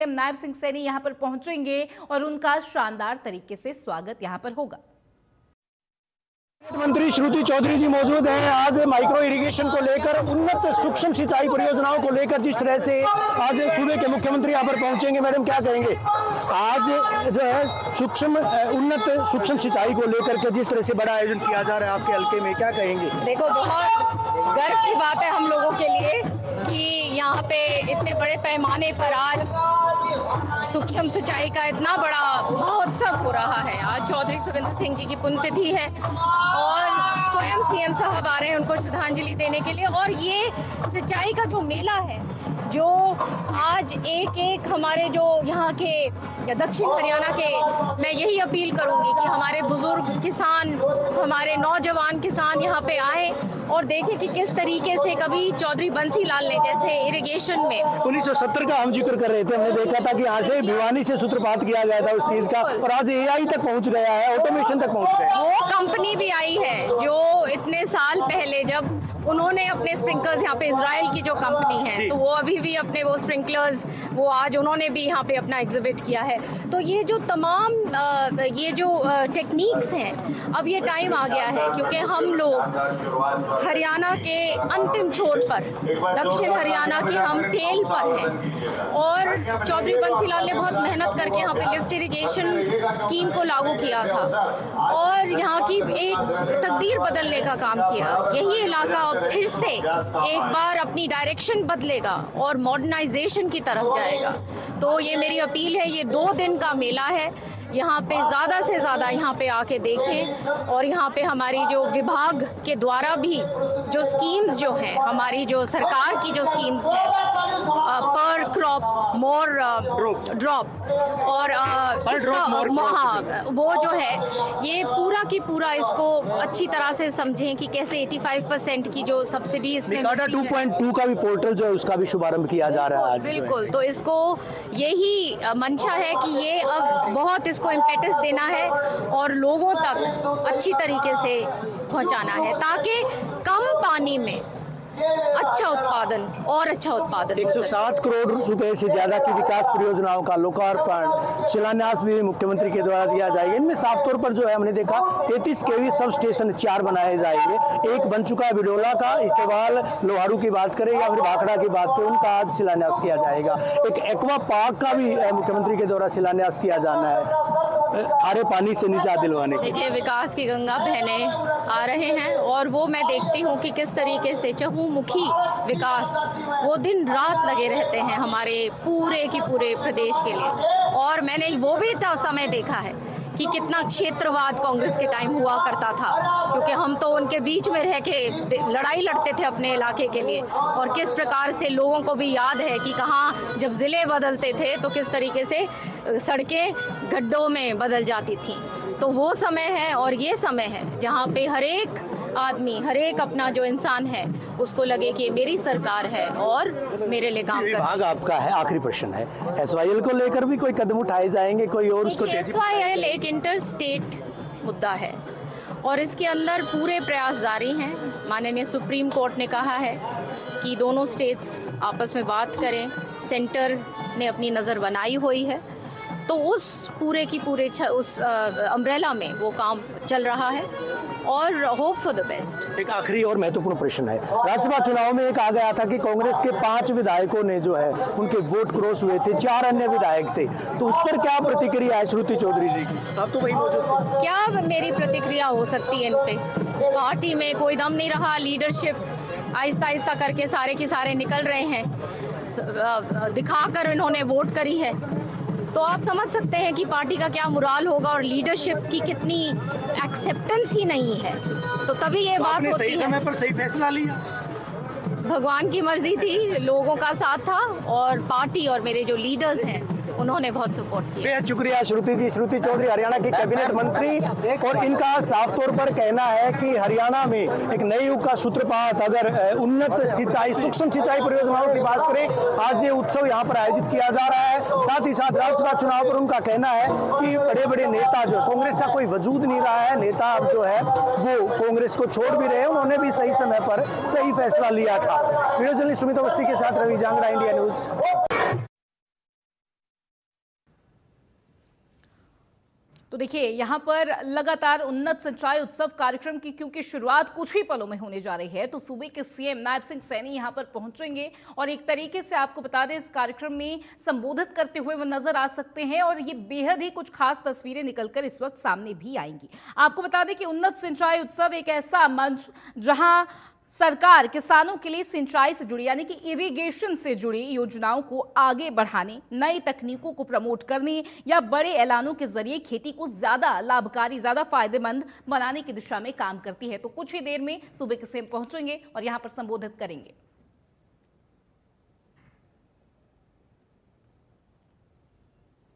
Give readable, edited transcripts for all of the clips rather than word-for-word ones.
नायब सिंह सैनी यहां पर पहुंचेंगे और उनका शानदार तरीके से स्वागत यहां पर होगा। मंत्री श्रुति चौधरी जी मौजूद हैं। आज माइक्रो इरिगेशन को लेकर, उन्नत सूक्ष्म सिंचाई परियोजनाओं को लेकर जिस तरह से आज सूबे के मुख्यमंत्री यहाँ पर पहुंचेंगे, मैडम क्या कहेंगे? आज जो है उन्नत सूक्ष्म सिंचाई को लेकर के जिस तरह से बड़ा आयोजन किया जा रहा है आपके हल्के में, क्या कहेंगे? देखो, बहुत गर्व की बात है हम लोगों के लिए कि यहाँ पे इतने बड़े पैमाने पर आज सूक्ष्म सिंचाई का इतना बड़ा महोत्सव हो रहा है। आज चौधरी सुरेंद्र सिंह जी की पुण्यतिथि है और स्वयं सीएम साहब आ रहे हैं उनको श्रद्धांजलि देने के लिए। और ये सिंचाई का जो मेला है, जो आज एक हमारे जो यहाँ के दक्षिण हरियाणा के, मैं यही अपील करूँगी कि हमारे बुजुर्ग किसान, हमारे नौजवान किसान यहाँ पे आए और देखें कि किस तरीके से कभी चौधरी बंसी लाल ने जैसे इरिगेशन में 1970 का हम जिक्र कर रहे थे, हमने देखा था कि यहाँ से भिवानी से सूत्रपात किया गया था उस चीज का, और आज एआई तक पहुँच गया है, ऑटोमेशन तक पहुँच गया है। वो कंपनी भी आई है जो इतने साल पहले जब उन्होंने अपने स्प्रिंकलर्स, यहाँ पे इजराइल की जो कंपनी है, तो वो अभी भी अपने वो स्प्रिंकलर्स, वो आज उन्होंने भी यहाँ पे अपना एग्जिबिट किया है। तो ये जो तमाम ये जो टेक्निक्स हैं, अब ये टाइम आ गया है क्योंकि हम लोग हरियाणा के अंतिम छोर पर, दक्षिण हरियाणा के हम टेल पर हैं और चौधरी बंसीलाल ने बहुत मेहनत करके यहाँ पे लिफ्ट इरिगेशन स्कीम को लागू किया था और यहाँ की एक तकदीर बदलने का काम किया। यही इलाका फिर से एक बार अपनी डायरेक्शन बदलेगा और मॉडर्नाइजेशन की तरफ जाएगा। तो ये मेरी अपील है, ये 2 दिन का मेला है, यहाँ पे ज़्यादा से ज़्यादा यहाँ पे आके देखें और यहाँ पे हमारी जो विभाग के द्वारा भी जो स्कीम्स जो हैं, हमारी जो सरकार की जो स्कीम्स हैं, पर क्रॉप मोर ड्रॉप और हाँ, वो जो है ये पूरा की पूरा इसको अच्छी तरह से समझें कि कैसे 85% की जो सब्सिडी इसमें 2.2 का भी पोर्टल जो है उसका भी शुभारंभ किया जा रहा है आज। बिल्कुल, तो इसको यही मंशा है कि ये अब बहुत इसको इम्पेटस देना है और लोगों तक अच्छी तरीके से पहुंचाना है ताकि कम पानी में अच्छा उत्पादन और अच्छा उत्पादन। 107 करोड़ रुपए से ज्यादा की विकास परियोजनाओं का लोकार्पण, शिलान्यास भी मुख्यमंत्री के द्वारा दिया जाएगा। इनमें साफ तौर पर जो है हमने देखा 33 केवी सब स्टेशन 4 बनाए जाएंगे। एक बन चुका है बिडोला का, इस्तेवाल लोहारू की बात करें या फिर भाखड़ा की बात करें, उनका आज शिलान्यास किया जाएगा। एक एक्वा पार्क का भी मुख्यमंत्री के द्वारा शिलान्यास किया जाना है, खारे पानी से निजात दिलवाने के। देखिए, विकास की गंगा बहने आ रहे हैं और वो मैं देखती हूँ कि किस तरीके से चहुमुखी विकास, वो दिन रात लगे रहते हैं हमारे पूरे की पूरे प्रदेश के लिए। और मैंने वो भी समय देखा है कि कितना क्षेत्रवाद कांग्रेस के टाइम हुआ करता था, क्योंकि हम तो उनके बीच में रह के लड़ाई लड़ते थे अपने इलाके के लिए, और किस प्रकार से लोगों को भी याद है कि कहाँ जब ज़िले बदलते थे तो किस तरीके से सड़कें गड्ढों में बदल जाती थी। तो वो समय है और ये समय है जहाँ पे हर एक आदमी, हर एक अपना जो इंसान है उसको लगे कि मेरी सरकार है और मेरे लिए काम कर। विभाग आपका है, आखिरी प्रश्न है, एसवाईएल को लेकर भी कोई कदम उठाए जाएंगे, कोई और उसको? एसवाईएल एक इंटर स्टेट मुद्दा है और इसके अंदर पूरे प्रयास जारी हैं। माननीय सुप्रीम कोर्ट ने कहा है कि दोनों स्टेट्स आपस में बात करें, सेंटर ने अपनी नज़र बनाई हुई है, तो उस पूरे की पूरे उस अम्ब्रेला में वो काम चल रहा है और होप फॉर द बेस्ट। एक आखिरी और महत्वपूर्ण प्रश्न है, राज्यसभा चुनाव में एक आ गया था कि कांग्रेस के 5 विधायकों ने जो है उनके वोट क्रॉस हुए थे, 4 अन्य विधायक थे, तो उस पर क्या प्रतिक्रिया है श्रुति चौधरी जी की? आप तो वही मौजूद थे। क्या मेरी प्रतिक्रिया हो सकती है इन पे? पार्टी में कोई दम नहीं रहा, लीडरशिप आहिस्ता आहिस्ता करके सारे के सारे निकल रहे हैं, दिखाकर इन्होंने वोट करी है, तो आप समझ सकते हैं कि पार्टी का क्या मुराल होगा और लीडरशिप की कितनी एक्सेप्टेंस ही नहीं है। तो तभी ये बात होती है। सही समय पर सही फैसला लिया, भगवान की मर्जी थी, लोगों का साथ था और पार्टी और मेरे जो लीडर्स हैं उन्होंने बहुत सपोर्ट किया। बेहद शुक्रिया श्रुति जी। श्रुति चौधरी हरियाणा की कैबिनेट मंत्री, और इनका साफ तौर पर कहना है कि हरियाणा में एक नए युग का सूत्रपात, अगर उन्नत सिंचाई, सूक्ष्म सिंचाई परियोजनाओं की बात करें, आज ये उत्सव यहाँ पर आयोजित किया जा रहा है। साथ ही साथ राज्यसभा चुनाव पर उनका कहना है कि बड़े बड़े नेता जो कांग्रेस का कोई वजूद नहीं रहा है, नेता अब जो है वो कांग्रेस को छोड़ भी रहे हैं, उन्होंने भी सही समय पर सही फैसला लिया था। वीडियो जर्नलिस्ट सुमित अवस्थी के साथ रवि जांगड़ा, इंडिया न्यूज। तो देखिए यहाँ पर लगातार उन्नत सिंचाई उत्सव कार्यक्रम की क्योंकि शुरुआत कुछ ही पलों में होने जा रही है, तो सूबे के सीएम नायब सिंह सैनी यहाँ पर पहुंचेंगे और एक तरीके से आपको बता दें इस कार्यक्रम में संबोधित करते हुए वो नजर आ सकते हैं और ये बेहद ही कुछ खास तस्वीरें निकलकर इस वक्त सामने भी आएंगी। आपको बता दें कि उन्नत सिंचाई उत्सव एक ऐसा मंच जहां सरकार किसानों के लिए सिंचाई से जुड़ी यानी कि इरिगेशन से जुड़ी योजनाओं को आगे बढ़ाने, नई तकनीकों को प्रमोट करने या बड़े ऐलानों के जरिए खेती को ज्यादा लाभकारी, ज्यादा फायदेमंद बनाने की दिशा में काम करती है। तो कुछ ही देर में सूबे के सीएम पहुंचेंगे और यहां पर संबोधित करेंगे।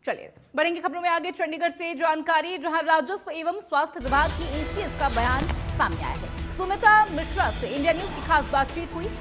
चलिए बढ़ेंगे खबरों में आगे। चंडीगढ़ से जानकारी जहां राजस्व एवं स्वास्थ्य विभाग की एसीएस का बयान सामने आया है। सुमिता मिश्रा से इंडिया न्यूज की खास बातचीत हुई।